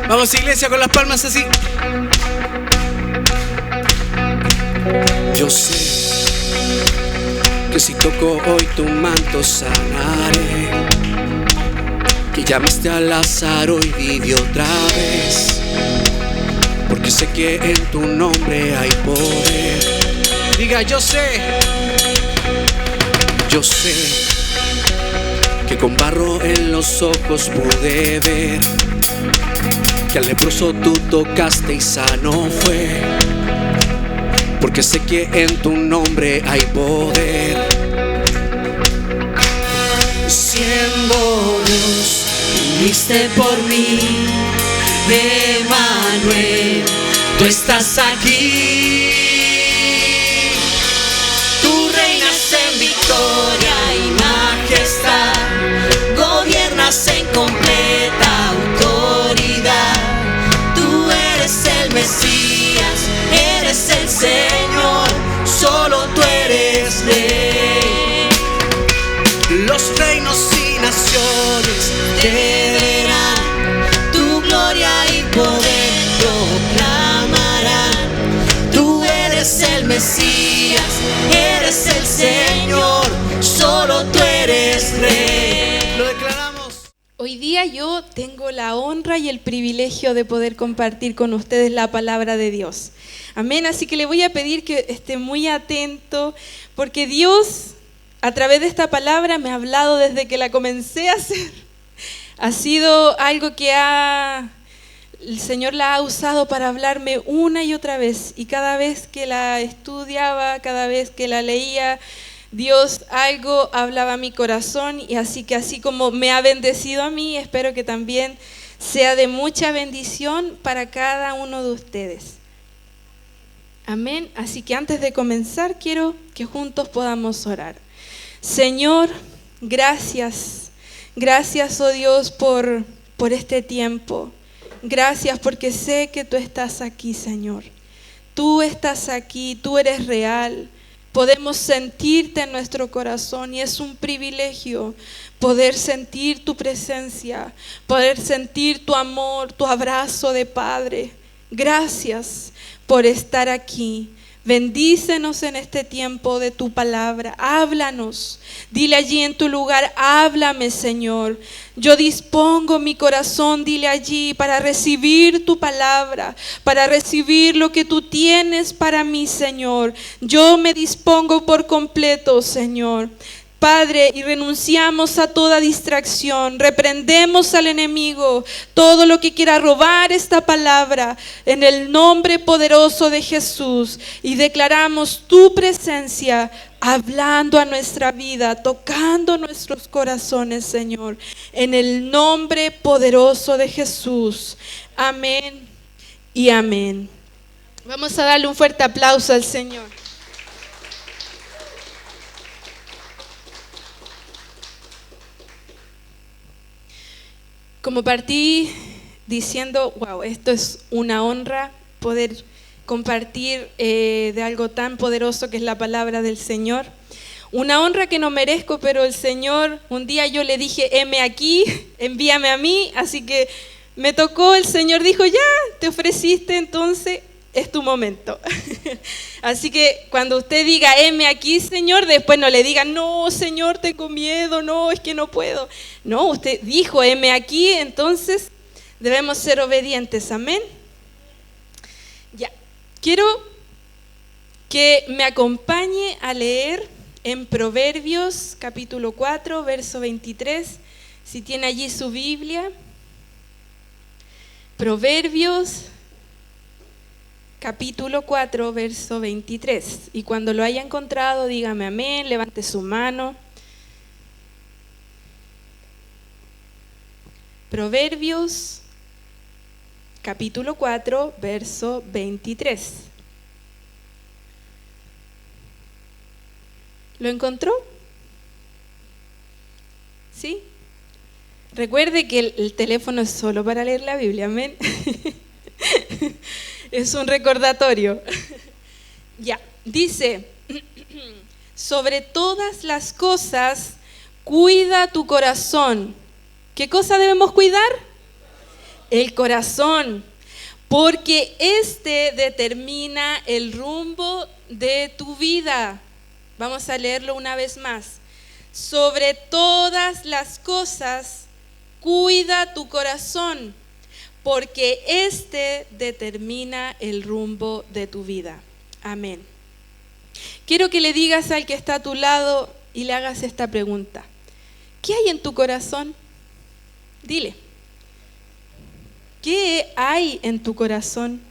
Vamos, iglesia, con las palmas así. Yo sé que si toco hoy tu manto sanaré, que llamaste a Lázaro y vivió otra vez, porque sé que en tu nombre hay poder. Diga, yo sé que con barro en los ojos pude ver, que al leproso tú tocaste y sano fue, porque sé que en tu nombre hay poder. Siendo Dios, viniste por mí, Emmanuel, tú estás aquí. Tú reinas en victoria y majestad, gobiernas en completa autoridad. Tú eres el Mesías, eres el Señor, solo tú eres Rey. Los reinos y naciones Te verán, tu gloria y poder proclamarán. Tú eres el Mesías, eres el Señor, solo tú eres Rey. lo declaramos. Hoy día yo tengo la honra y el privilegio de poder compartir con ustedes la palabra de Dios. Amén, así que le voy a pedir que esté muy atento, porque Dios, a través de esta palabra, me ha hablado desde que la comencé a hacer. Ha sido algo que el Señor la ha usado para hablarme una y otra vez. Y cada vez que la estudiaba, cada vez que la leía, Dios algo hablaba a mi corazón. Y así que así como me ha bendecido a mí, espero que también sea de mucha bendición para cada uno de ustedes. Amén. Así que antes de comenzar, quiero que juntos podamos orar. Señor, gracias. Gracias, oh Dios, por este tiempo. Gracias porque sé que tú estás aquí, Señor. Tú estás aquí, tú eres real. Podemos sentirte en nuestro corazón y es un privilegio poder sentir tu presencia, poder sentir tu amor, tu abrazo de Padre. Gracias por estar aquí. Bendícenos en este tiempo de tu palabra. Háblanos. Dile allí en tu lugar, háblame, Señor. Yo dispongo mi corazón, dile allí, para recibir tu palabra, para recibir lo que tú tienes para mí, Señor. Yo me dispongo por completo, Señor. Padre, y renunciamos a toda distracción, reprendemos al enemigo, todo lo que quiera robar esta palabra, en el nombre poderoso de Jesús, y declaramos tu presencia hablando a nuestra vida, tocando nuestros corazones, Señor, en el nombre poderoso de Jesús. Amén y amén. Vamos a darle un fuerte aplauso al Señor. Como partí diciendo, wow, esto es una honra poder compartir de algo tan poderoso que es la palabra del Señor. Una honra que no merezco, pero el Señor, un día yo le dije, heme aquí, envíame a mí, así que me tocó, el Señor dijo, ya, te ofreciste, entonces es tu momento. Así que cuando usted diga, heme aquí, Señor, después no le diga, no, Señor, tengo miedo, no, es que no puedo. No, usted dijo, heme aquí, entonces debemos ser obedientes, amén. Ya, quiero que me acompañe a leer en Proverbios capítulo 4, verso 23, si tiene allí su Biblia. Proverbios capítulo 4, verso 23. Y cuando lo haya encontrado, dígame amén, levante su mano. Proverbios capítulo 4, verso 23. ¿Lo encontró? ¿Sí? Recuerde que el teléfono es solo para leer la Biblia, amén. Es un recordatorio. Ya, dice, sobre todas las cosas, cuida tu corazón. ¿Qué cosa debemos cuidar? El corazón, porque este determina el rumbo de tu vida. Vamos a leerlo una vez más. Sobre todas las cosas, cuida tu corazón, porque este determina el rumbo de tu vida. Amén. Quiero que le digas al que está a tu lado y le hagas esta pregunta. ¿Qué hay en tu corazón? Dile. ¿Qué hay en tu corazón?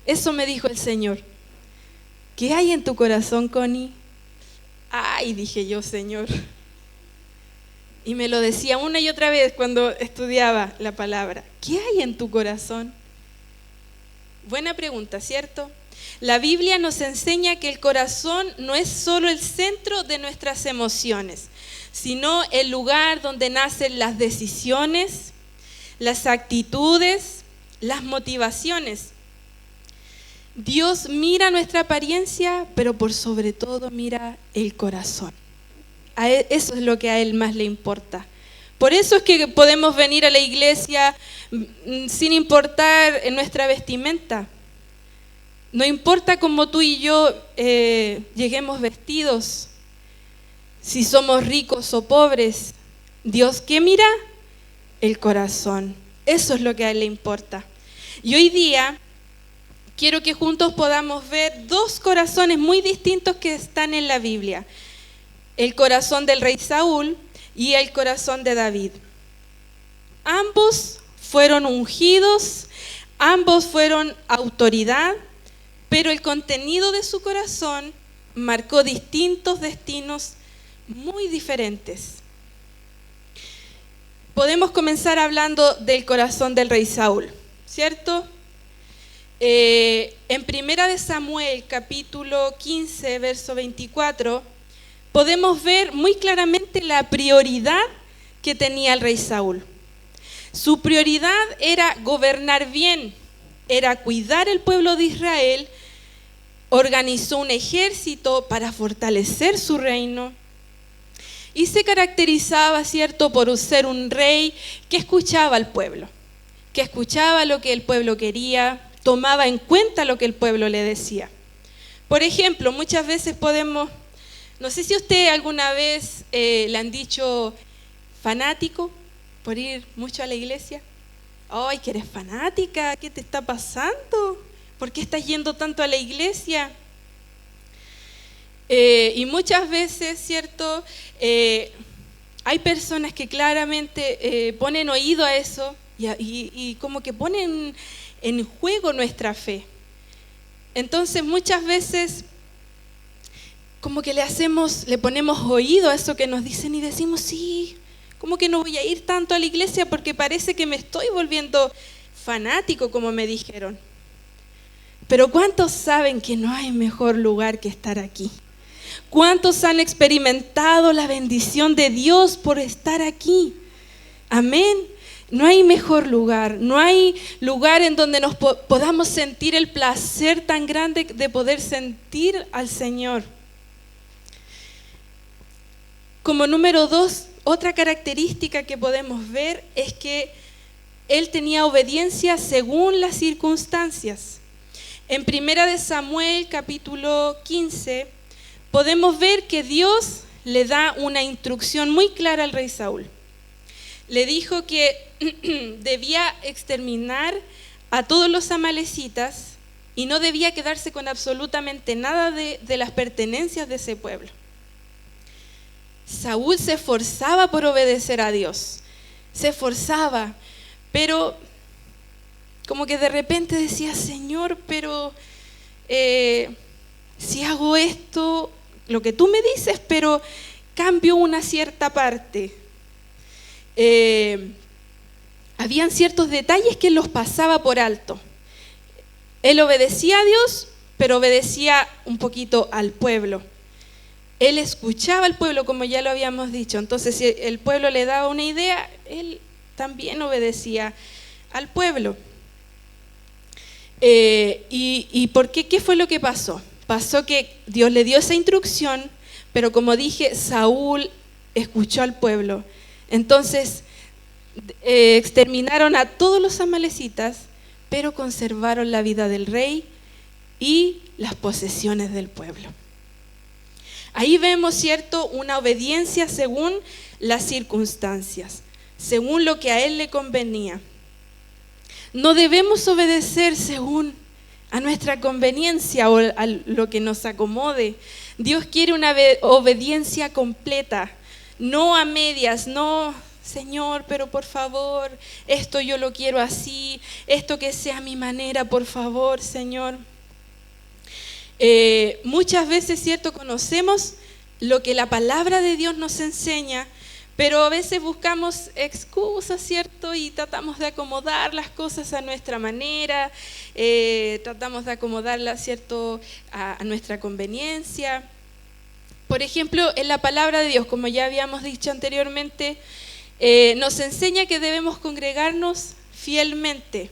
Eso me dijo el Señor. ¿Qué hay en tu corazón, Connie? Ay, dije yo, Señor. Y me lo decía una y otra vez cuando estudiaba la palabra. ¿Qué hay en tu corazón? Buena pregunta, ¿cierto? La Biblia nos enseña que el corazón no es solo el centro de nuestras emociones, sino el lugar donde nacen las decisiones, las actitudes, las motivaciones. Dios mira nuestra apariencia, pero por sobre todo mira el corazón. Eso es lo que a Él más le importa. Por eso es que podemos venir a la iglesia sin importar nuestra vestimenta. No importa cómo tú y yo lleguemos vestidos, si somos ricos o pobres. Dios, ¿qué mira? El corazón. Eso es lo que a Él le importa. Y hoy día quiero que juntos podamos ver dos corazones muy distintos que están en la Biblia. El corazón del rey Saúl y el corazón de David. Ambos fueron ungidos, ambos fueron autoridad, pero el contenido de su corazón marcó distintos destinos muy diferentes. Podemos comenzar hablando del corazón del rey Saúl, ¿cierto? En Primera de Samuel, capítulo 15, verso 24, podemos ver muy claramente la prioridad que tenía el rey Saúl. Su prioridad era gobernar bien, era cuidar el pueblo de Israel, organizó un ejército para fortalecer su reino y se caracterizaba, ¿cierto?, por ser un rey que escuchaba al pueblo, que escuchaba lo que el pueblo quería, tomaba en cuenta lo que el pueblo le decía. Por ejemplo, muchas veces podemos, no sé si usted alguna vez le han dicho fanático por ir mucho a la iglesia. ¡Ay, que eres fanática! ¿Qué te está pasando? ¿Por qué estás yendo tanto a la iglesia? Y muchas veces, ¿cierto? Hay personas que claramente ponen oído a eso y como que ponen en juego nuestra fe. Entonces muchas veces como que le ponemos oído a eso que nos dicen y decimos, sí, como que no voy a ir tanto a la iglesia porque parece que me estoy volviendo fanático, como me dijeron. Pero ¿cuántos saben que no hay mejor lugar que estar aquí? ¿Cuántos han experimentado la bendición de Dios por estar aquí? Amén. No hay mejor lugar, no hay lugar en donde nos podamos sentir el placer tan grande de poder sentir al Señor. Como número 2, otra característica que podemos ver es que Él tenía obediencia según las circunstancias. En Primera de Samuel, capítulo 15, podemos ver que Dios le da una instrucción muy clara al rey Saúl. Le dijo que debía exterminar a todos los amalecitas y no debía quedarse con absolutamente nada de las pertenencias de ese pueblo. Saúl se esforzaba por obedecer a Dios, se esforzaba, pero como que de repente decía, Señor, pero si hago esto, lo que tú me dices, pero cambio una cierta parte. Habían ciertos detalles que él los pasaba por alto. Él obedecía a Dios, pero obedecía un poquito al pueblo. Él escuchaba al pueblo, como ya lo habíamos dicho. Entonces, si el pueblo le daba una idea, él también obedecía al pueblo. ¿Y por qué? ¿Qué fue lo que pasó? Pasó que Dios le dio esa instrucción, pero como dije, Saúl escuchó al pueblo. Entonces, exterminaron a todos los amalecitas, pero conservaron la vida del rey y las posesiones del pueblo. Ahí vemos, ¿cierto?, una obediencia según las circunstancias, según lo que a él le convenía. No debemos obedecer según a nuestra conveniencia o a lo que nos acomode. Dios quiere una obediencia completa, no a medias, no, Señor, pero por favor, esto yo lo quiero así, esto que sea a mi manera, por favor, Señor. Muchas veces, ¿cierto?, conocemos lo que la palabra de Dios nos enseña, pero a veces buscamos excusas, ¿cierto? Y tratamos de acomodar las cosas a nuestra manera, tratamos de acomodarlas, ¿cierto?, a nuestra conveniencia. Por ejemplo, en la palabra de Dios, como ya habíamos dicho anteriormente, nos enseña que debemos congregarnos fielmente,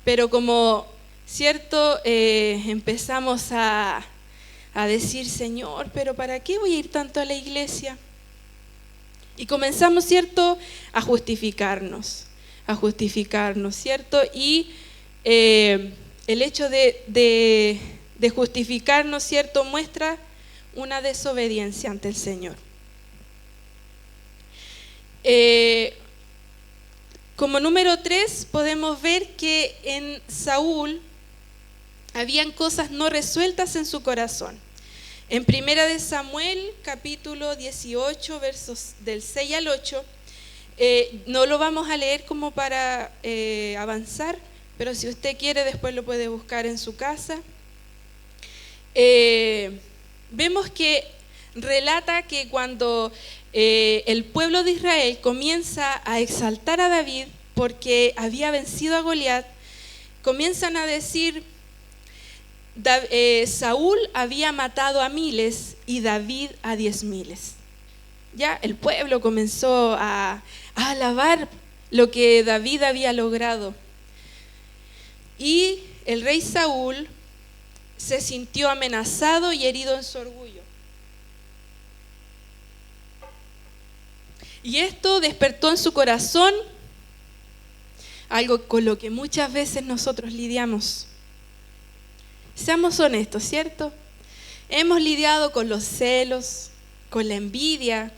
pero como, ¿cierto?, empezamos a decir, Señor, pero ¿para qué voy a ir tanto a la iglesia? Y comenzamos, ¿cierto?, a justificarnos, ¿cierto? Y el hecho de justificarnos, ¿cierto?, muestra una desobediencia ante el Señor. Como número 3 podemos ver que en Saúl habían cosas no resueltas en su corazón. En 1 de Samuel, capítulo 18, versos del 6 al 8, no lo vamos a leer como para avanzar, pero si usted quiere después lo puede buscar en su casa. Vemos que relata que cuando el pueblo de Israel comienza a exaltar a David porque había vencido a Goliat, comienzan a decir, Saúl había matado a miles y David a 10,000. Ya el pueblo comenzó a alabar lo que David había logrado. Y el rey Saúl se sintió amenazado y herido en su orgullo. Y esto despertó en su corazón algo con lo que muchas veces nosotros lidiamos. Seamos honestos, ¿cierto? Hemos lidiado con los celos, con la envidia,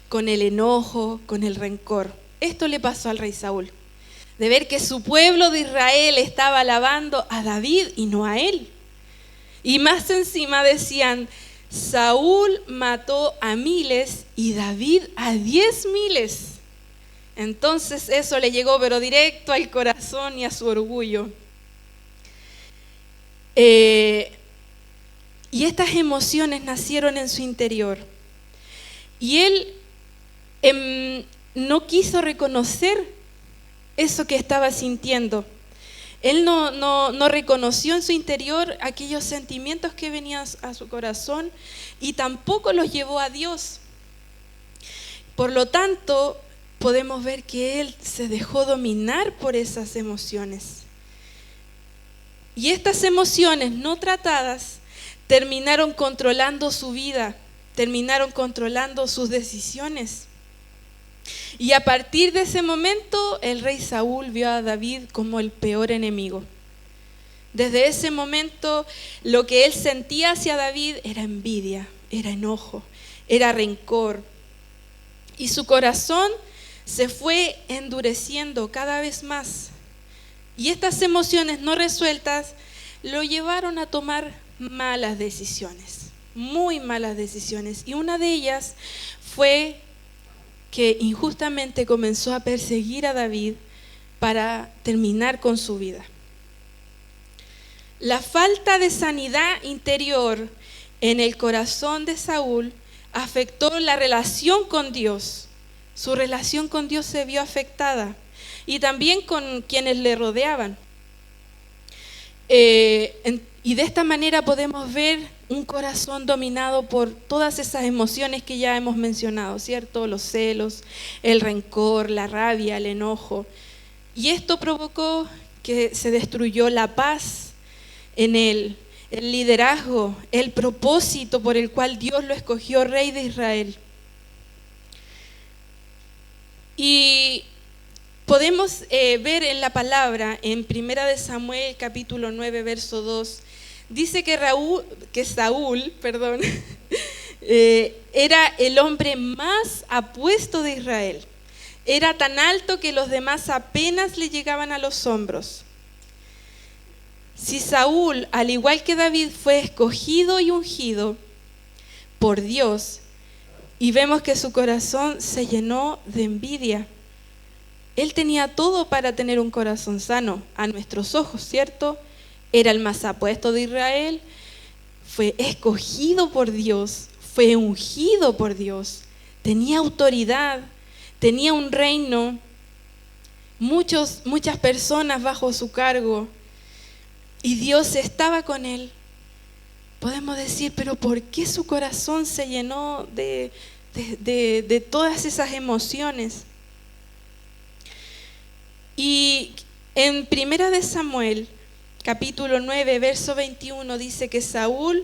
con el enojo, con el rencor. Esto le pasó al rey Saúl, de ver que su pueblo de Israel estaba alabando a David y no a él. Y más encima decían, Saúl mató a miles y David a 10,000. Entonces eso le llegó pero directo al corazón y a su orgullo. Y estas emociones nacieron en su interior. Y él no quiso reconocer eso que estaba sintiendo. Él no reconoció en su interior aquellos sentimientos que venían a su corazón y tampoco los llevó a Dios. Por lo tanto, podemos ver que él se dejó dominar por esas emociones. Y estas emociones no tratadas terminaron controlando su vida, terminaron controlando sus decisiones. Y a partir de ese momento, el rey Saúl vio a David como el peor enemigo. Desde ese momento, lo que él sentía hacia David era envidia, era enojo, era rencor. Y su corazón se fue endureciendo cada vez más. Y estas emociones no resueltas lo llevaron a tomar malas decisiones, muy malas decisiones. Y una de ellas fue que injustamente comenzó a perseguir a David para terminar con su vida. La falta de sanidad interior en el corazón de Saúl afectó la relación con Dios. Su relación con Dios se vio afectada y también con quienes le rodeaban. Y de esta manera podemos ver un corazón dominado por todas esas emociones que ya hemos mencionado, ¿cierto? Los celos, el rencor, la rabia, el enojo. Y esto provocó que se destruyó la paz en él, el liderazgo, el propósito por el cual Dios lo escogió rey de Israel. Y podemos ver en la palabra, en 1 de Samuel capítulo 9, verso 2, dice que Saúl, era el hombre más apuesto de Israel. Era tan alto que los demás apenas le llegaban a los hombros. Si Saúl, al igual que David, fue escogido y ungido por Dios, y vemos que su corazón se llenó de envidia. Él tenía todo para tener un corazón sano a nuestros ojos, ¿cierto? Era el más apuesto de Israel, fue escogido por Dios, fue ungido por Dios, tenía autoridad, tenía un reino, muchas personas bajo su cargo, y Dios estaba con él. Podemos decir, pero ¿por qué su corazón se llenó de todas esas emociones? Y en 1 de Samuel, capítulo 9, verso 21, dice que Saúl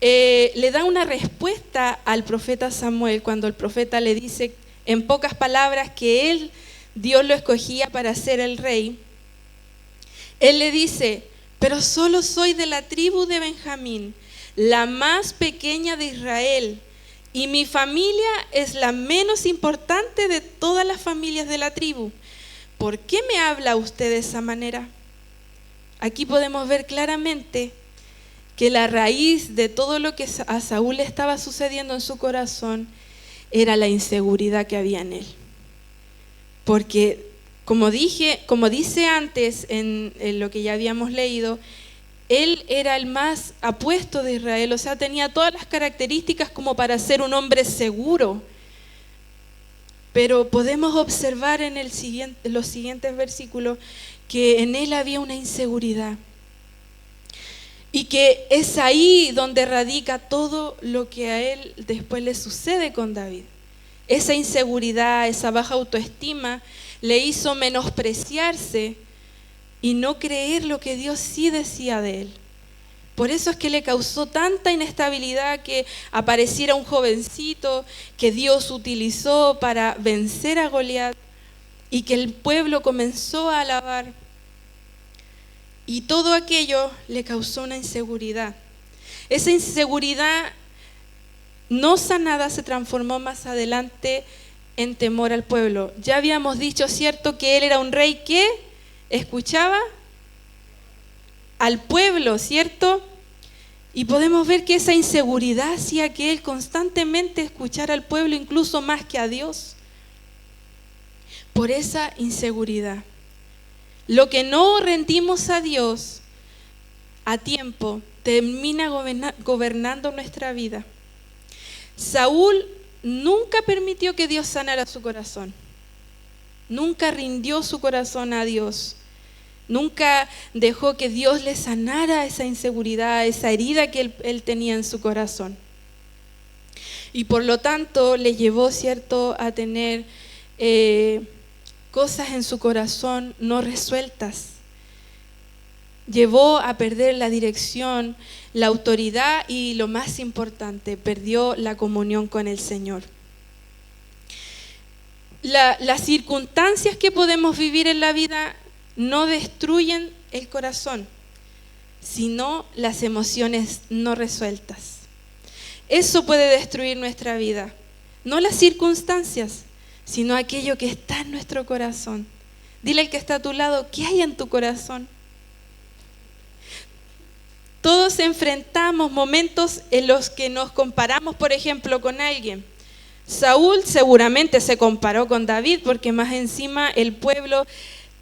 le da una respuesta al profeta Samuel cuando el profeta le dice en pocas palabras que Dios lo escogía para ser el rey. Él le dice: pero solo soy de la tribu de Benjamín, la más pequeña de Israel, y mi familia es la menos importante de todas las familias de la tribu. ¿Por qué me habla usted de esa manera? Aquí podemos ver claramente que la raíz de todo lo que a Saúl le estaba sucediendo en su corazón era la inseguridad que había en él. Porque como dice antes en lo que ya habíamos leído, él era el más apuesto de Israel, o sea, tenía todas las características como para ser un hombre seguro. Pero podemos observar en los siguientes versículos que en él había una inseguridad. Y que es ahí donde radica todo lo que a él después le sucede con David. Esa inseguridad, esa baja autoestima le hizo menospreciarse y no creer lo que Dios sí decía de él. Por eso es que le causó tanta inestabilidad que apareciera un jovencito que Dios utilizó para vencer a Goliat y que el pueblo comenzó a alabar. Y todo aquello le causó una inseguridad. Esa inseguridad no sanada se transformó más adelante en temor al pueblo. Ya habíamos dicho, ¿cierto?, que él era un rey que escuchaba al pueblo, ¿cierto? Y podemos ver que esa inseguridad hacía que él constantemente escuchara al pueblo, incluso más que a Dios. Por esa inseguridad. Lo que no rendimos a Dios a tiempo termina gobernando nuestra vida. Saúl nunca permitió que Dios sanara su corazón. Nunca rindió su corazón a Dios. Nunca dejó que Dios le sanara esa inseguridad, esa herida que él tenía en su corazón. Y por lo tanto le llevó, ¿cierto?, a tener cosas en su corazón no resueltas. Llevó a perder la dirección, la autoridad y, lo más importante, perdió la comunión con el Señor. Las circunstancias que podemos vivir en la vida no destruyen el corazón, sino las emociones no resueltas. Eso puede destruir nuestra vida, no las circunstancias, sino aquello que está en nuestro corazón. Dile al que está a tu lado, ¿qué hay en tu corazón? Todos enfrentamos momentos en los que nos comparamos, por ejemplo, con alguien. Saúl seguramente se comparó con David, porque más encima el pueblo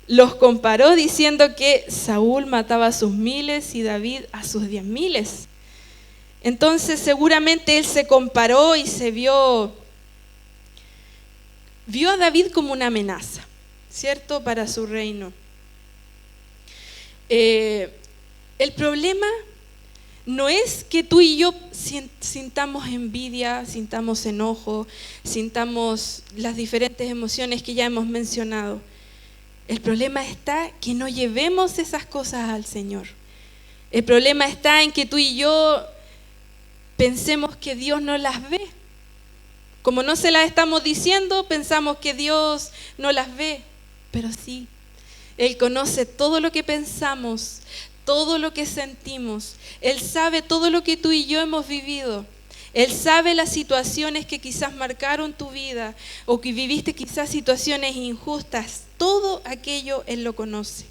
los comparó diciendo que Saúl mataba a sus miles y David a sus 10,000. Entonces seguramente él se comparó y vio a David como una amenaza, ¿cierto?, para su reino. El problema no es que tú y yo sintamos envidia, sintamos enojo, sintamos las diferentes emociones que ya hemos mencionado. El problema está que no llevemos esas cosas al Señor. El problema está en que tú y yo pensemos que Dios no las ve. Como no se las estamos diciendo, pensamos que Dios no las ve. pero sí, Él conoce todo lo que pensamos, todo lo que sentimos. Él sabe todo lo que tú y yo hemos vivido. Él sabe las situaciones que quizás marcaron tu vida o que viviste quizás situaciones injustas. Todo aquello Él lo conoce.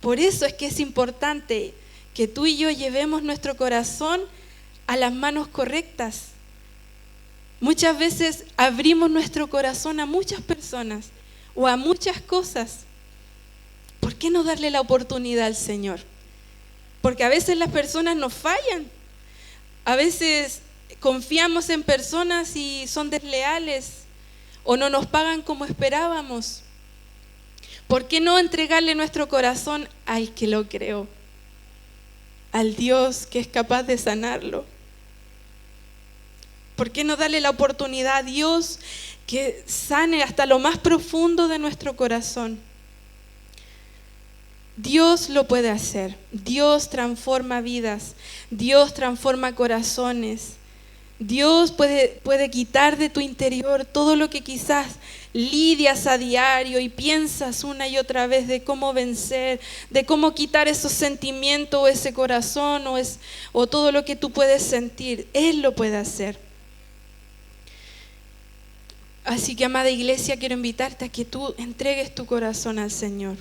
Por eso es que es importante que tú y yo llevemos nuestro corazón a las manos correctas. Muchas veces abrimos nuestro corazón a muchas personas o a muchas cosas. ¿Por qué no darle la oportunidad al Señor? Porque a veces las personas nos fallan. A veces confiamos en personas y son desleales o no nos pagan como esperábamos. ¿Por qué no entregarle nuestro corazón al que lo creó? Al Dios que es capaz de sanarlo. ¿Por qué no darle la oportunidad a Dios que sane hasta lo más profundo de nuestro corazón? Dios lo puede hacer. Dios transforma vidas. Dios transforma corazones. Dios puede quitar de tu interior todo lo que quizás lidias a diario y piensas una y otra vez de cómo vencer, de cómo quitar esos sentimientos o ese corazón o todo lo que tú puedes sentir. Él lo puede hacer. Así que, amada iglesia, quiero invitarte a que tú entregues tu corazón al Señor.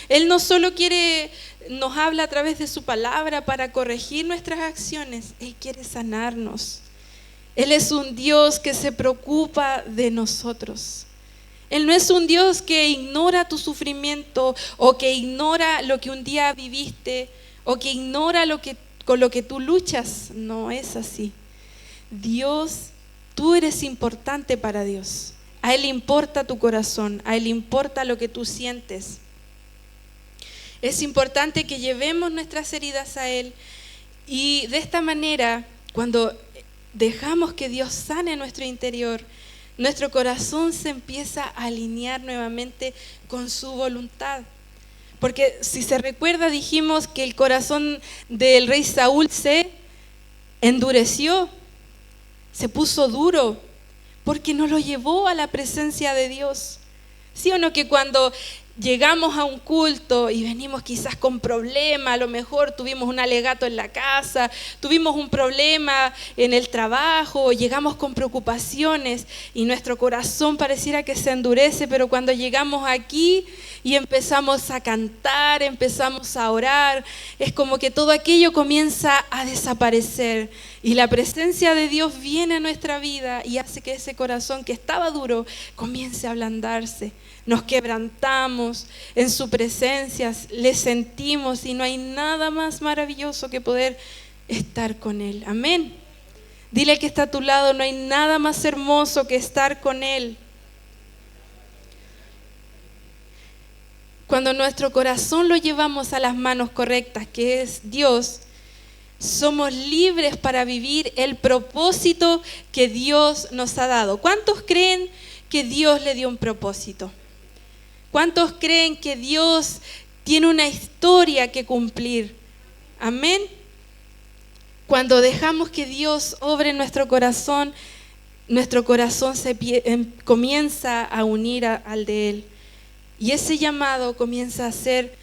Él no solo nos habla a través de su palabra para corregir nuestras acciones, Él quiere sanarnos. Él es un Dios que se preocupa de nosotros. Él no es un Dios que ignora tu sufrimiento o que ignora lo que un día viviste o que ignora con lo que tú luchas. No es así. Dios, tú eres importante para Dios. A Él le importa tu corazón, a Él le importa lo que tú sientes. Es importante que llevemos nuestras heridas a Él y de esta manera, cuando dejamos que Dios sane nuestro interior, nuestro corazón se empieza a alinear nuevamente con su voluntad. Porque si se recuerda, dijimos que el corazón del rey Saúl se endureció, se puso duro, porque no lo llevó a la presencia de Dios. ¿Sí o no que cuando llegamos a un culto y venimos quizás con problemas, a lo mejor tuvimos un alegato en la casa, tuvimos un problema en el trabajo, llegamos con preocupaciones y nuestro corazón pareciera que se endurece, pero cuando llegamos aquí y empezamos a cantar, empezamos a orar, es como que todo aquello comienza a desaparecer y la presencia de Dios viene a nuestra vida y hace que ese corazón que estaba duro comience a ablandarse. Nos quebrantamos en su presencia, le sentimos y no hay nada más maravilloso que poder estar con Él. Amén. Dile que está a tu lado, no hay nada más hermoso que estar con Él. Cuando nuestro corazón lo llevamos a las manos correctas, que es Dios, somos libres para vivir el propósito que Dios nos ha dado. ¿Cuántos creen que Dios le dio un propósito? ¿Cuántos creen que Dios tiene una historia que cumplir? Amén. Cuando dejamos que Dios obre en nuestro corazón comienza a unir al de Él. Y ese llamado comienza a ser,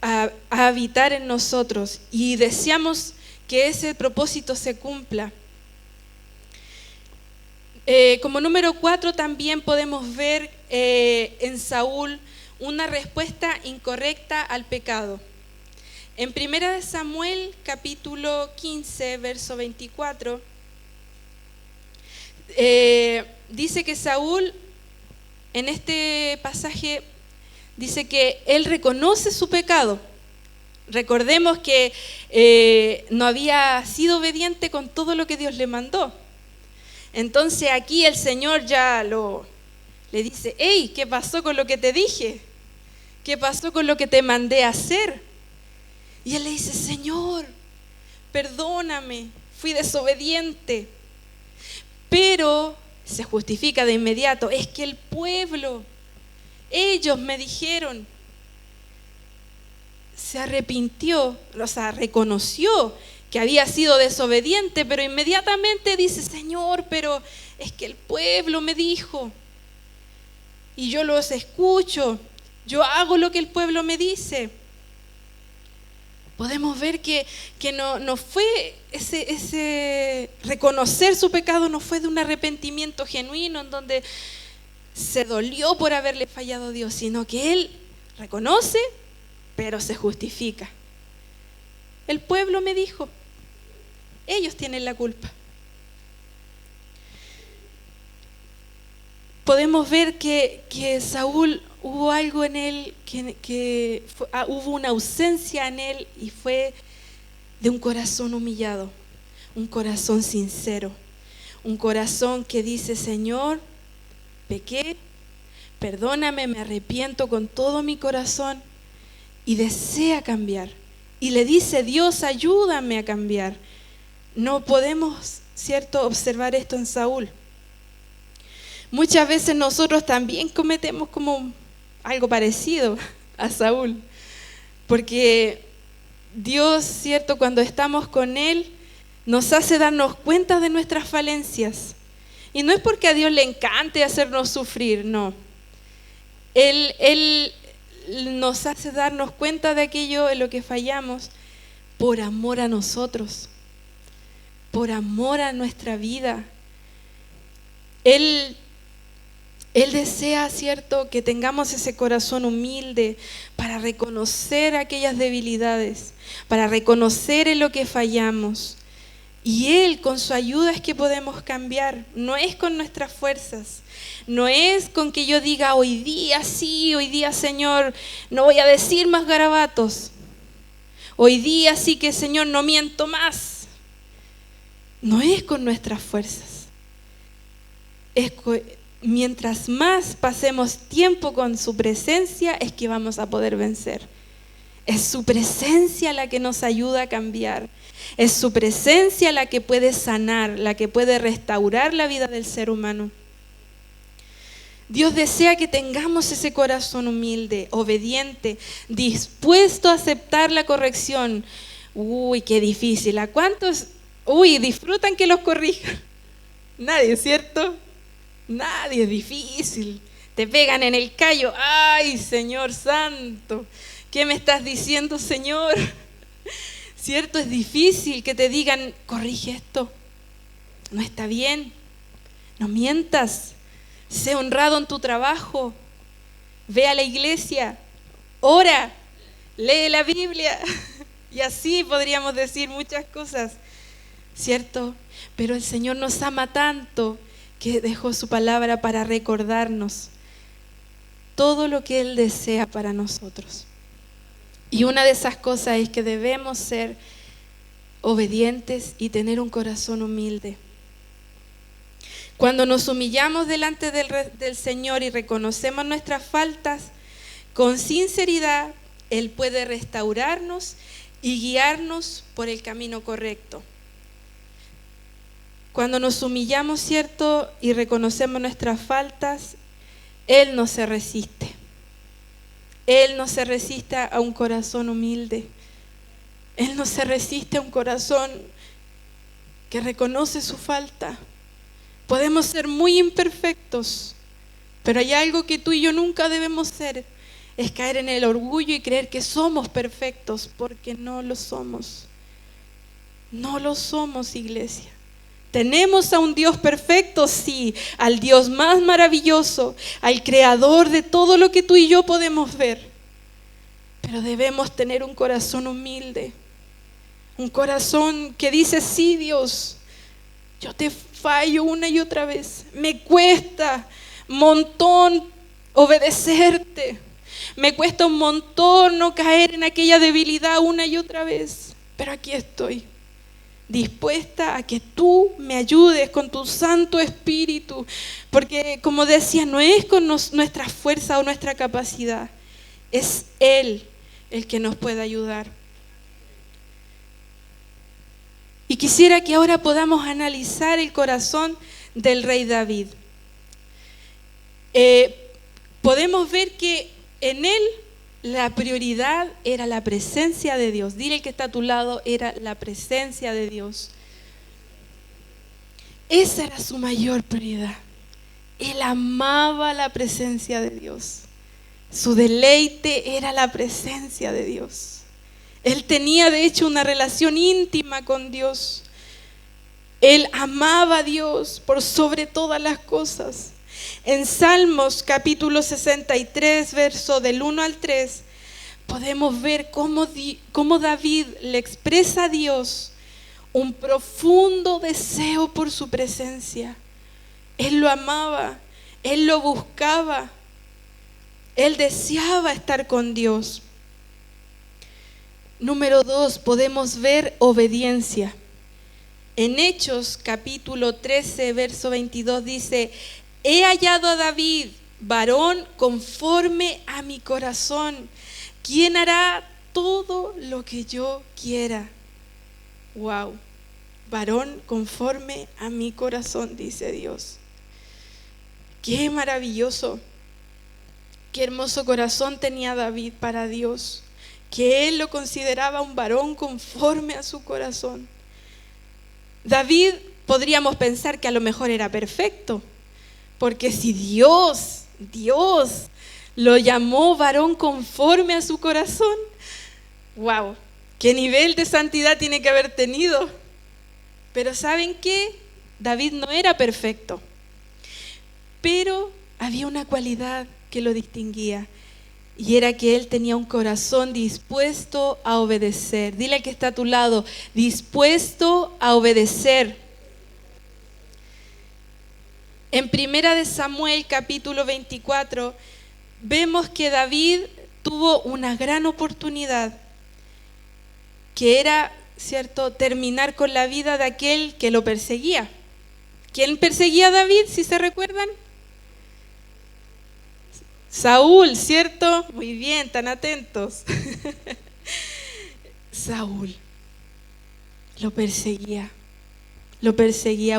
a habitar en nosotros. Y deseamos que ese propósito se cumpla. Como número 4 también podemos ver en Saúl una respuesta incorrecta al pecado. En 1 Samuel capítulo 15, verso 24, dice que Saúl, en este pasaje, dice que él reconoce su pecado. Recordemos que no había sido obediente con todo lo que Dios le mandó. Entonces aquí el Señor ya le dice, hey, ¿qué pasó con lo que te dije? ¿Qué pasó con lo que te mandé a hacer? Y él le dice, Señor, perdóname, fui desobediente. Pero se justifica de inmediato, es que el pueblo, ellos me dijeron, se arrepintió, o sea, reconoció que había sido desobediente, pero inmediatamente dice, Señor, pero es que el pueblo me dijo. y yo los escucho, yo hago lo que el pueblo me dice. Podemos ver que no fue ese reconocer su pecado, no fue de un arrepentimiento genuino en donde se dolió por haberle fallado a Dios, sino que él reconoce, pero se justifica. El pueblo me dijo, ellos tienen la culpa. Podemos ver que Saúl, hubo algo en él, hubo una ausencia en él, y fue de un corazón humillado, un corazón sincero, un corazón que dice: Señor, pequé, perdóname, me arrepiento con todo mi corazón, y desea cambiar. Y le dice: Dios, ayúdame a cambiar. No podemos, ¿cierto?, observar esto en Saúl. Muchas veces nosotros también cometemos como algo parecido a Saúl, porque Dios, ¿cierto?, cuando estamos con Él, nos hace darnos cuenta de nuestras falencias. Y no es porque a Dios le encante hacernos sufrir, no. Él nos hace darnos cuenta de aquello en lo que fallamos por amor a nosotros, por amor a nuestra vida. Él desea, ¿cierto?, que tengamos ese corazón humilde para reconocer aquellas debilidades, para reconocer en lo que fallamos. Y Él, con su ayuda, es que podemos cambiar. No es con nuestras fuerzas, no es con que yo diga hoy día sí, hoy día, Señor, no voy a decir más garabatos. Hoy día sí que, Señor, no miento más. No es con nuestras fuerzas. Mientras más pasemos tiempo con su presencia, es que vamos a poder vencer. Es su presencia la que nos ayuda a cambiar. Es su presencia la que puede sanar, la que puede restaurar la vida del ser humano. Dios desea que tengamos ese corazón humilde, obediente, dispuesto a aceptar la corrección. Uy, qué difícil. ¿A cuántos disfrutan que los corrijan? Nadie, ¿cierto? Nadie, es difícil. Te pegan en el callo. ¡Ay, Señor santo! ¿Qué me estás diciendo, Señor? ¿Cierto? Es difícil que te digan: corrige esto, no está bien, no mientas, sé honrado en tu trabajo, ve a la iglesia, ora, lee la Biblia. Y así podríamos decir muchas cosas, ¿cierto? Pero el Señor nos ama tanto que dejó su palabra para recordarnos todo lo que Él desea para nosotros. Y una de esas cosas es que debemos ser obedientes y tener un corazón humilde. Cuando nos humillamos delante del Señor y reconocemos nuestras faltas con sinceridad, Él puede restaurarnos y guiarnos por el camino correcto. Cuando nos humillamos, ¿cierto?, y reconocemos nuestras faltas, Él no se resiste. Él no se resiste a un corazón humilde. Él no se resiste a un corazón que reconoce su falta. Podemos ser muy imperfectos, pero hay algo que tú y yo nunca debemos ser, es caer en el orgullo y creer que somos perfectos, porque no lo somos. No lo somos, iglesia. Tenemos a un Dios perfecto, sí, al Dios más maravilloso, al creador de todo lo que tú y yo podemos ver. Pero debemos tener un corazón humilde, un corazón que dice: sí, Dios, yo te fallo una y otra vez. Me cuesta un montón obedecerte. Me cuesta un montón no caer en aquella debilidad una y otra vez. Pero aquí estoy, dispuesta a que tú me ayudes con tu Santo Espíritu, porque, como decía, no es con nuestra fuerza o nuestra capacidad, es Él el que nos puede ayudar. Y quisiera que ahora podamos analizar el corazón del rey David. Podemos ver que en él la prioridad era la presencia de Dios. Dile al que está a tu lado: era la presencia de Dios. Esa era su mayor prioridad. Él amaba la presencia de Dios. Su deleite era la presencia de Dios. Él tenía de hecho una relación íntima con Dios. Él amaba a Dios por sobre todas las cosas. En Salmos capítulo 63, verso del 1 al 3, podemos ver cómo David le expresa a Dios un profundo deseo por su presencia. Él lo amaba, él lo buscaba, él deseaba estar con Dios. Número 2, podemos ver obediencia. En Hechos capítulo 13, verso 22 dice: he hallado a David, varón conforme a mi corazón, quien hará todo lo que yo quiera. Wow, varón conforme a mi corazón, dice Dios. Qué maravilloso, qué hermoso corazón tenía David para Dios, que él lo consideraba un varón conforme a su corazón. David podríamos pensar que a lo mejor era perfecto, porque si Dios lo llamó varón conforme a su corazón, wow, qué nivel de santidad tiene que haber tenido. Pero ¿saben qué? David no era perfecto, pero había una cualidad que lo distinguía, y era que él tenía un corazón dispuesto a obedecer. Dile al que está a tu lado: dispuesto a obedecer. En 1 Samuel capítulo 24 vemos que David tuvo una gran oportunidad, que era, ¿cierto?, terminar con la vida de aquel que lo perseguía. ¿Quién perseguía a David, si se recuerdan? Saúl, ¿cierto? Muy bien, tan atentos. Saúl lo perseguía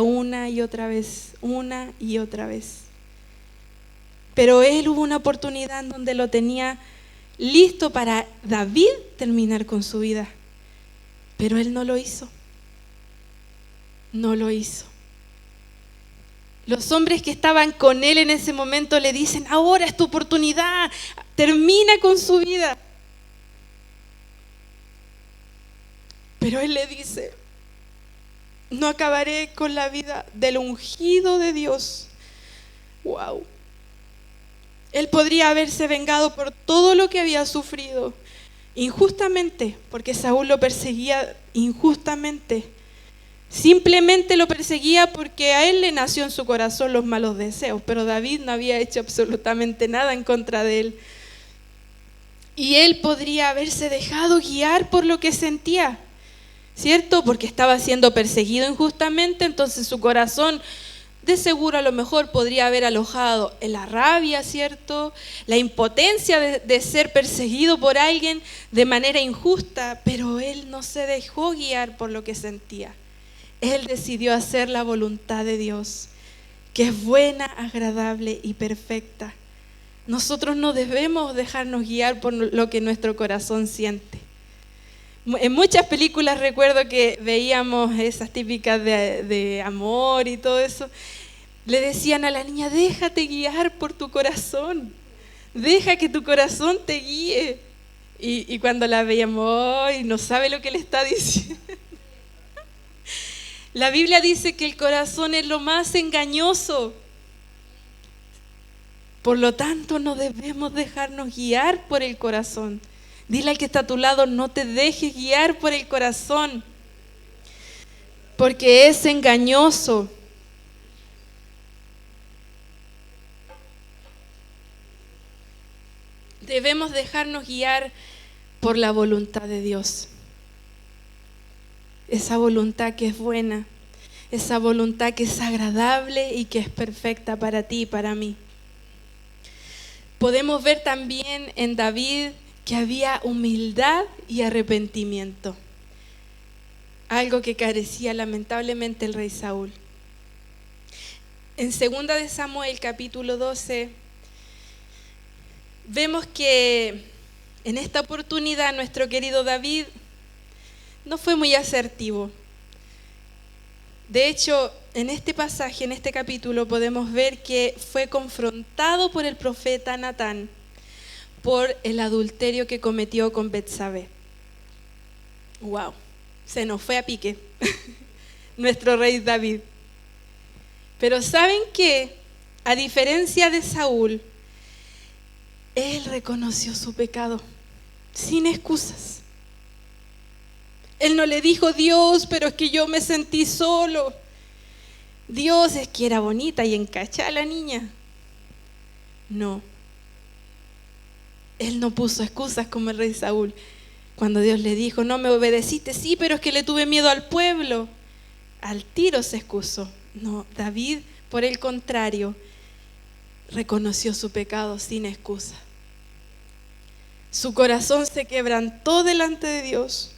una y otra vez. Pero él hubo una oportunidad en donde lo tenía listo para David terminar con su vida. Pero él no lo hizo. Los hombres que estaban con él en ese momento le dicen: ahora es tu oportunidad, termina con su vida. Pero él le dice: no acabaré con la vida del ungido de Dios. Wow. Él podría haberse vengado por todo lo que había sufrido injustamente, porque Saúl lo perseguía injustamente. Simplemente lo perseguía porque a él le nació en su corazón los malos deseos, pero David no había hecho absolutamente nada en contra de él. Y él podría haberse dejado guiar por lo que sentía, ¿cierto? Porque estaba siendo perseguido injustamente, entonces su corazón de seguro a lo mejor podría haber alojado en la rabia, ¿cierto? La impotencia de ser perseguido por alguien de manera injusta, pero él no se dejó guiar por lo que sentía. Él decidió hacer la voluntad de Dios, que es buena, agradable y perfecta. Nosotros no debemos dejarnos guiar por lo que nuestro corazón siente. En muchas películas recuerdo que veíamos esas típicas de amor y todo eso. Le decían a la niña: déjate guiar por tu corazón, deja que tu corazón te guíe. Y cuando la veíamos, ¡ay!, no sabe lo que le está diciendo. La Biblia dice que el corazón es lo más engañoso. Por lo tanto, no debemos dejarnos guiar por el corazón. Dile al que está a tu lado: no te dejes guiar por el corazón, porque es engañoso. Debemos dejarnos guiar por la voluntad de Dios. Esa voluntad que es buena, esa voluntad que es agradable y que es perfecta para ti y para mí. Podemos ver también en David que había humildad y arrepentimiento, algo que carecía lamentablemente el rey Saúl. En 2 de Samuel capítulo 12 vemos que en esta oportunidad nuestro querido David no fue muy asertivo. De hecho, en este pasaje, en este capítulo, podemos ver que fue confrontado por el profeta Natán por el adulterio que cometió con Betsabé. Wow, se nos fue a pique nuestro rey David. Pero ¿saben qué? A diferencia de Saúl, él reconoció su pecado sin excusas. Él no le dijo: Dios, pero es que yo me sentí solo. Dios, es que era bonita y encachada la niña. No. Él no puso excusas como el rey Saúl. Cuando Dios le dijo: no me obedeciste, sí, pero es que le tuve miedo al pueblo. Al tiro se excusó. No, David, por el contrario, reconoció su pecado sin excusa. Su corazón se quebrantó delante de Dios.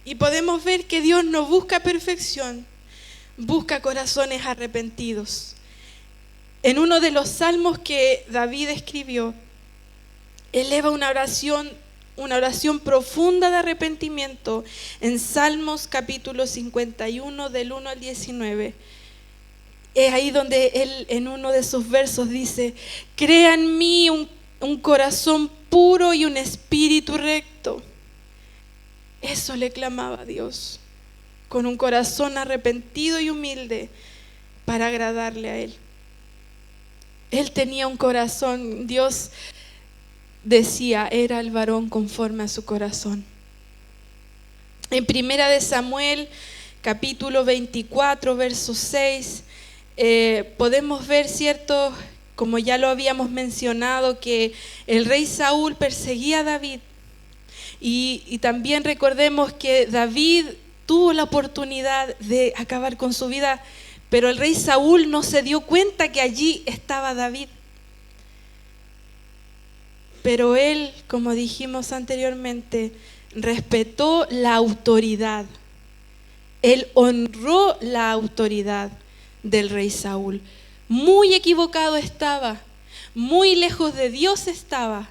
Y podemos ver que Dios no busca perfección, busca corazones arrepentidos. En uno de los salmos que David escribió, eleva una oración profunda de arrepentimiento en Salmos capítulo 51 del 1 al 19. Es ahí donde él en uno de sus versos dice: crea en mí un corazón puro y un espíritu recto. Eso le clamaba a Dios, con un corazón arrepentido y humilde para agradarle a Él. Él tenía un corazón, Dios decía, era el varón conforme a su corazón. En 1 de Samuel, capítulo 24, verso 6, podemos ver, ¿cierto?, como ya lo habíamos mencionado, que el rey Saúl perseguía a David. Y también recordemos que David tuvo la oportunidad de acabar con su vida, pero el rey Saúl no se dio cuenta que allí estaba David. Pero él, como dijimos anteriormente, respetó la autoridad. Él honró la autoridad del rey Saúl. Muy equivocado estaba, muy lejos de Dios estaba,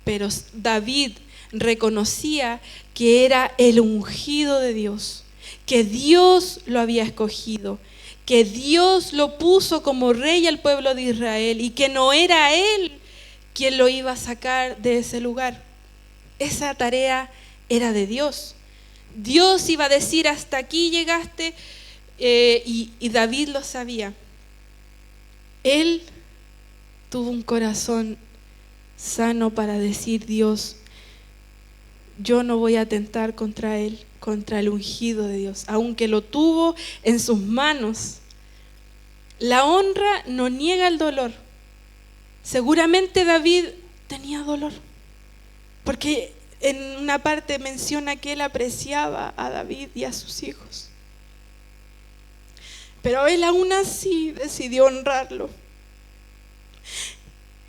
pero David reconocía que era el ungido de Dios, que Dios lo había escogido, que Dios lo puso como rey al pueblo de Israel y que no era él quien lo iba a sacar de ese lugar. Esa tarea era de Dios. Dios iba a decir: hasta aquí llegaste, y David lo sabía. Él tuvo un corazón sano para decir: Dios, yo no voy a atentar contra él, contra el ungido de Dios, aunque lo tuvo en sus manos. La honra no niega el dolor. Seguramente David tenía dolor, porque en una parte menciona que él apreciaba a David y a sus hijos. Pero él aún así decidió honrarlo.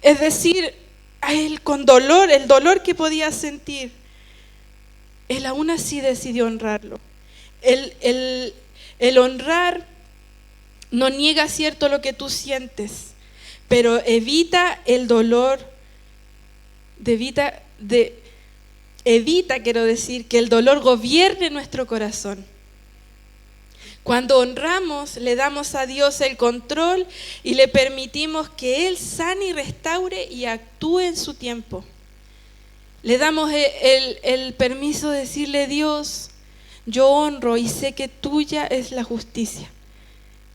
Es decir, a él con dolor, el dolor que podía sentir, él aún así decidió honrarlo. El honrar no niega, cierto, lo que tú sientes, pero evita el dolor, quiero decir, que el dolor gobierne nuestro corazón. Cuando honramos, le damos a Dios el control y le permitimos que Él sane y restaure y actúe en su tiempo. Le damos el permiso de decirle: Dios, yo honro y sé que tuya es la justicia.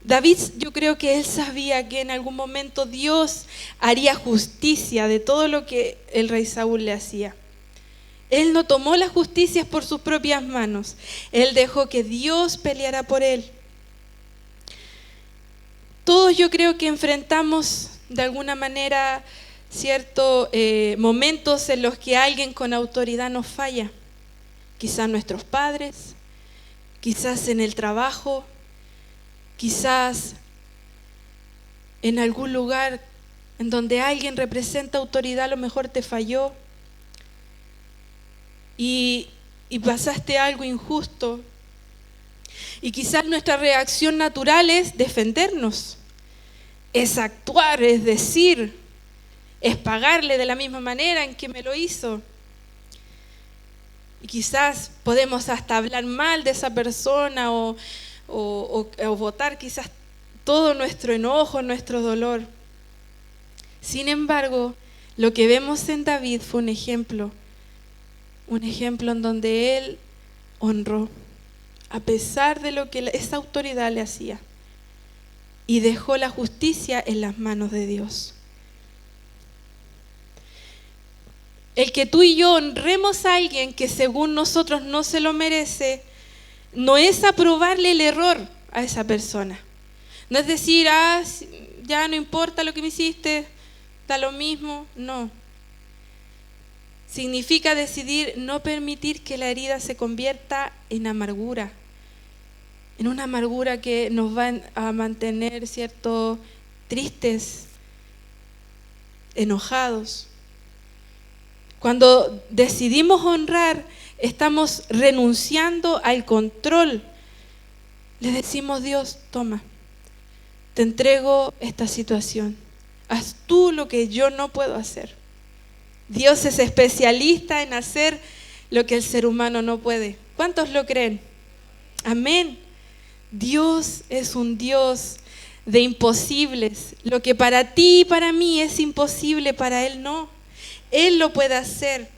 David, yo creo que él sabía que en algún momento Dios haría justicia de todo lo que el rey Saúl le hacía. Él no tomó las justicias por sus propias manos. Él dejó que Dios peleara por él. Todos, yo creo que enfrentamos de alguna manera ciertos momentos en los que alguien con autoridad nos falla. Quizás nuestros padres, quizás en el trabajo, quizás en algún lugar en donde alguien representa autoridad, a lo mejor te falló y pasaste algo injusto. Y quizás nuestra reacción natural es defendernos, es actuar, es decir, es pagarle de la misma manera en que me lo hizo. Y quizás podemos hasta hablar mal de esa persona o o botar quizás todo nuestro enojo, nuestro dolor. Sin embargo, lo que vemos en David fue un ejemplo en donde él honró, a pesar de lo que esa autoridad le hacía, y dejó la justicia en las manos de Dios. El que tú y yo honremos a alguien que según nosotros no se lo merece, no es aprobarle el error a esa persona. No es decir, ya no importa lo que me hiciste, da lo mismo. No. Significa decidir no permitir que la herida se convierta en amargura. En una amargura que nos va a mantener, ¿cierto?, tristes, enojados. Cuando decidimos honrar, estamos renunciando al control. Le decimos: Dios, toma, te entrego esta situación. Haz tú lo que yo no puedo hacer. Dios es especialista en hacer lo que el ser humano no puede. ¿Cuántos lo creen? Amén. Dios es un Dios de imposibles. Lo que para ti y para mí es imposible, para Él no. Él lo puede hacer.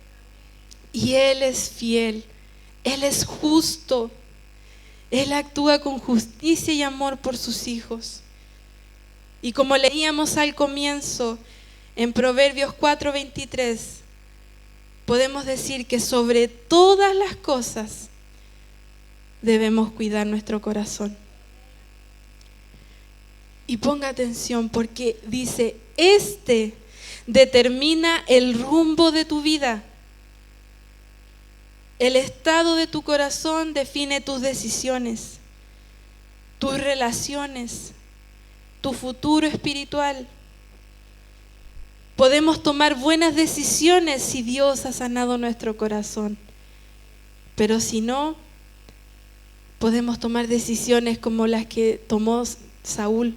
Y Él es fiel. Él es justo. Él actúa con justicia y amor por sus hijos. Y como leíamos al comienzo, en Proverbios 4:23, podemos decir que sobre todas las cosas debemos cuidar nuestro corazón. Y ponga atención, porque dice: este determina el rumbo de tu vida. El estado de tu corazón define tus decisiones, tus relaciones, tu futuro espiritual. Podemos tomar buenas decisiones si Dios ha sanado nuestro corazón, pero si no, podemos tomar decisiones como las que tomó Saúl,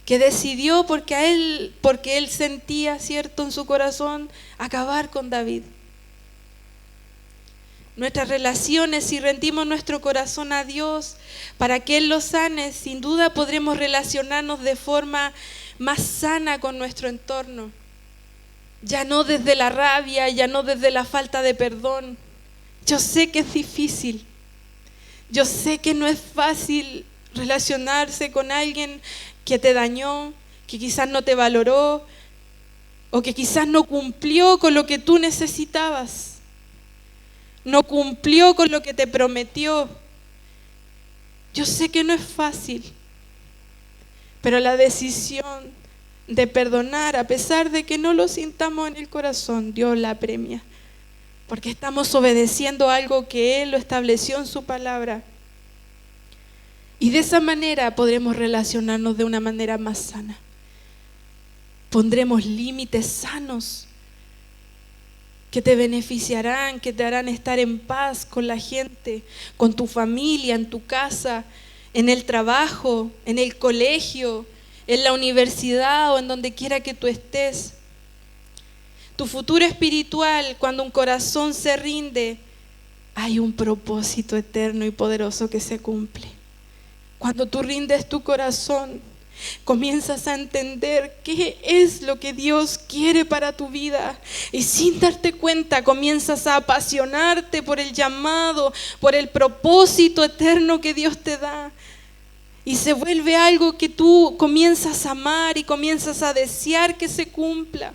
que decidió porque él sentía, cierto, en su corazón acabar con David. Nuestras relaciones, si rendimos nuestro corazón a Dios para que Él lo sane, sin duda podremos relacionarnos de forma más sana con nuestro entorno. Ya no desde la rabia, ya no desde la falta de perdón. Yo sé que es difícil. Yo sé que no es fácil relacionarse con alguien que te dañó, que quizás no te valoró o que quizás no cumplió con lo que tú necesitabas. No cumplió con lo que te prometió. Yo sé que no es fácil, pero la decisión de perdonar, a pesar de que no lo sintamos en el corazón, Dios la premia, porque estamos obedeciendo algo que Él lo estableció en su palabra. Y de esa manera podremos relacionarnos de una manera más sana. Pondremos límites sanos que te beneficiarán, que te harán estar en paz con la gente, con tu familia, en tu casa, en el trabajo, en el colegio, en la universidad o en donde quiera que tú estés. Tu futuro espiritual, cuando un corazón se rinde, hay un propósito eterno y poderoso que se cumple. Cuando tú rindes tu corazón, comienzas a entender qué es lo que Dios quiere para tu vida y sin darte cuenta comienzas a apasionarte por el llamado, por el propósito eterno que Dios te da, y se vuelve algo que tú comienzas a amar y comienzas a desear que se cumpla,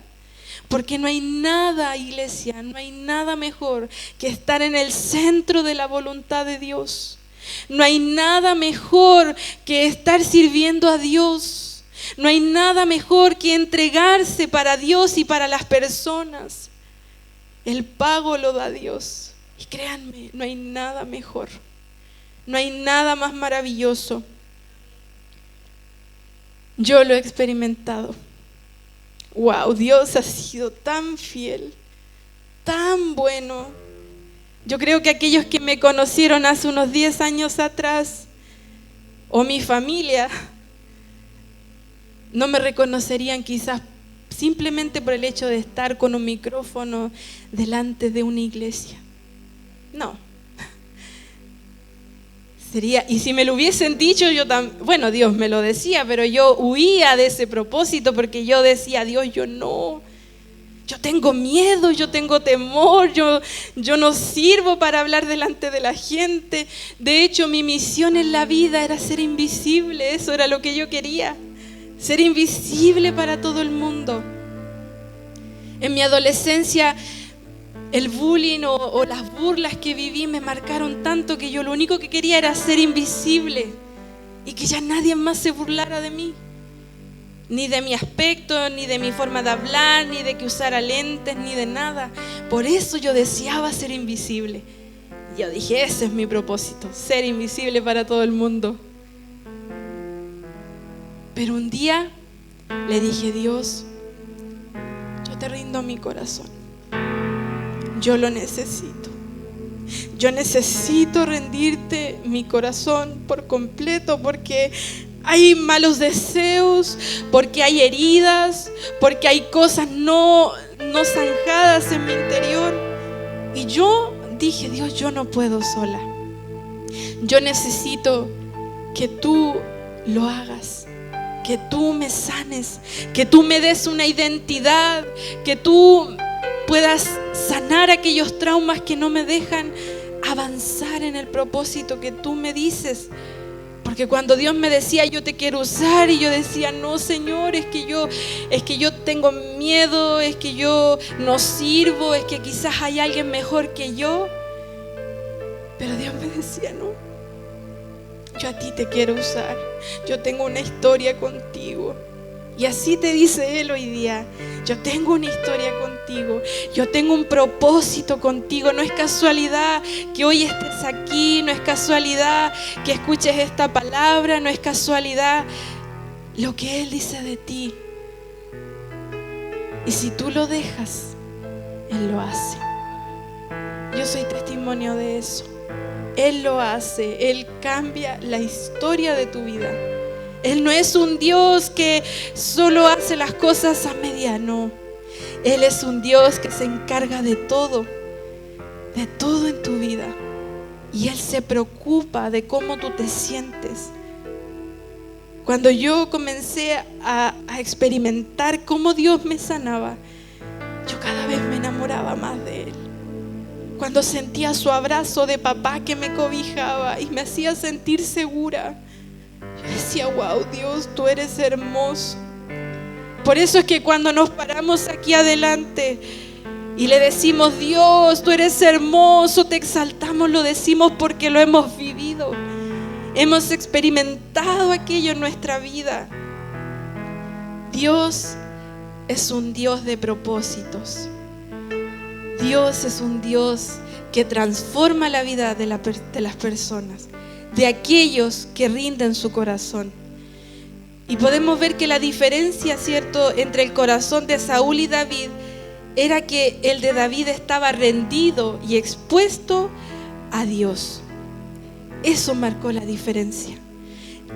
porque no hay nada, iglesia, no hay nada mejor que estar en el centro de la voluntad de Dios. No hay nada mejor que estar sirviendo a Dios. No hay nada mejor que entregarse para Dios y para las personas. El pago lo da Dios. Y créanme, no hay nada mejor. No hay nada más maravilloso. Yo lo he experimentado. Wow, Dios ha sido tan fiel, tan bueno. Yo creo que aquellos que me conocieron hace unos 10 años atrás, o mi familia, no me reconocerían quizás simplemente por el hecho de estar con un micrófono delante de una iglesia. No. Y si me lo hubiesen dicho, bueno, Dios me lo decía, pero yo huía de ese propósito porque yo decía, Dios, yo tengo miedo, yo tengo temor, yo no sirvo para hablar delante de la gente. De hecho, mi misión en la vida era ser invisible, eso era lo que yo quería, ser invisible para todo el mundo. En mi adolescencia, el bullying o las burlas que viví me marcaron tanto que yo lo único que quería era ser invisible y que ya nadie más se burlara de mí. Ni de mi aspecto, ni de mi forma de hablar, ni de que usara lentes, ni de nada. Por eso yo deseaba ser invisible. Yo dije, ese es mi propósito, ser invisible para todo el mundo. Pero un día le dije, Dios, yo te rindo mi corazón. Yo lo necesito. Yo necesito rendirte mi corazón por completo porque hay malos deseos, porque hay heridas, porque hay cosas no zanjadas en mi interior. Y yo dije, Dios, yo no puedo sola. Yo necesito que tú lo hagas, que tú me sanes, que tú me des una identidad, que tú puedas sanar aquellos traumas que no me dejan avanzar en el propósito que tú me dices. Porque cuando Dios me decía, yo te quiero usar, y yo decía, no, Señor, es que yo tengo miedo, es que yo no sirvo, es que quizás hay alguien mejor que yo. Pero Dios me decía, no, yo a ti te quiero usar, yo tengo una historia contigo. Y así te dice Él hoy día, yo tengo una historia contigo, yo tengo un propósito contigo. No es casualidad que hoy estés aquí, no es casualidad que escuches esta palabra, no es casualidad lo que Él dice de ti. Y si tú lo dejas, Él lo hace. Yo soy testimonio de eso. Él lo hace, Él cambia la historia de tu vida. Él no es un Dios que solo hace las cosas a media, no. Él es un Dios que se encarga de todo en tu vida. Y Él se preocupa de cómo tú te sientes. Cuando yo comencé a experimentar cómo Dios me sanaba, yo cada vez me enamoraba más de Él. Cuando sentía su abrazo de papá que me cobijaba y me hacía sentir segura, yo decía, wow, Dios, tú eres hermoso. Por eso es que cuando nos paramos aquí adelante y le decimos, Dios, tú eres hermoso, te exaltamos, lo decimos porque lo hemos vivido. Hemos experimentado aquello en nuestra vida. Dios es un Dios de propósitos. Dios es un Dios que transforma la vida de las personas, de aquellos que rinden su corazón. Y podemos ver que la diferencia, ¿cierto?, entre el corazón de Saúl y David era que el de David estaba rendido y expuesto a Dios. Eso marcó la diferencia,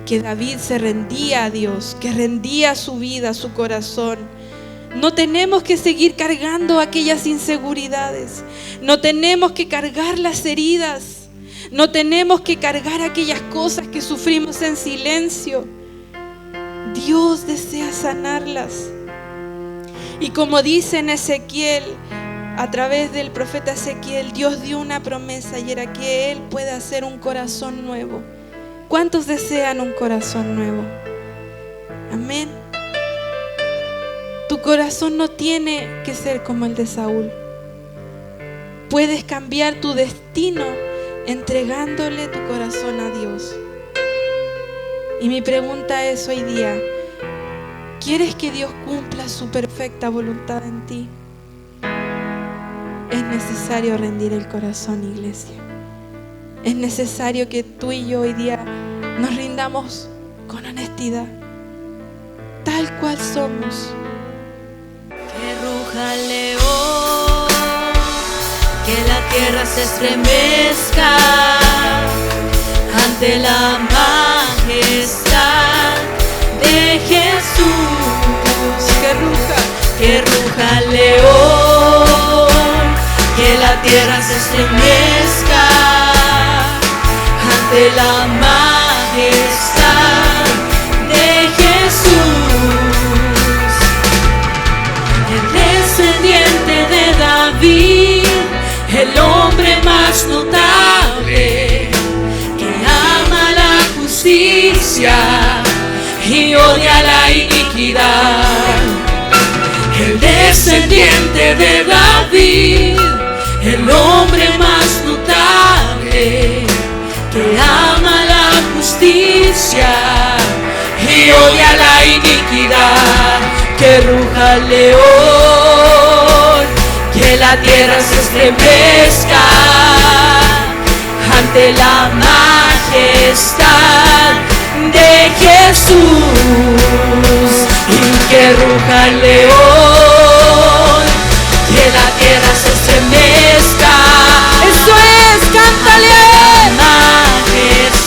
que David se rendía a Dios, que rendía su vida, su corazón. No tenemos que seguir cargando aquellas inseguridades, no tenemos que cargar las heridas, no tenemos que cargar aquellas cosas que sufrimos en silencio. Dios desea sanarlas. Y como dice en Ezequiel, a través del profeta Ezequiel, Dios dio una promesa y era que Él puede hacer un corazón nuevo. ¿Cuántos desean un corazón nuevo? Amén. Tu corazón no tiene que ser como el de Saúl. Puedes cambiar tu destino entregándole tu corazón a Dios. Y mi pregunta es hoy día, ¿quieres que Dios cumpla su perfecta voluntad en ti? Es necesario rendir el corazón, iglesia. Es necesario que tú y yo hoy día nos rindamos con honestidad, tal cual somos. Que ruja el león, que la tierra se estremezca ante la majestad de Jesús. Que ruja el león, que la tierra se estremezca ante ante la majestad de Jesús, el descendiente de David, el hombre más notable, que ama la justicia y odia la iniquidad. El descendiente de David, el hombre más notable, que ama la justicia y odia la iniquidad. Que ruja el león, que la tierra se estremezca ante la majestad de Jesús. Y que ruja el león, que la tierra se estremezca. Eso es, cántale a Él.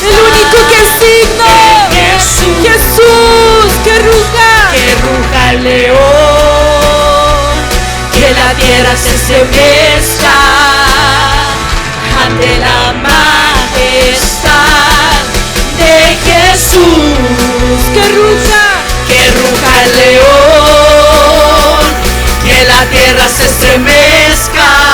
El único que es digno. Jesús, que ruja el león, que la tierra se estremezca ante la majestad de Jesús. que ruja el león, que la tierra se estremezca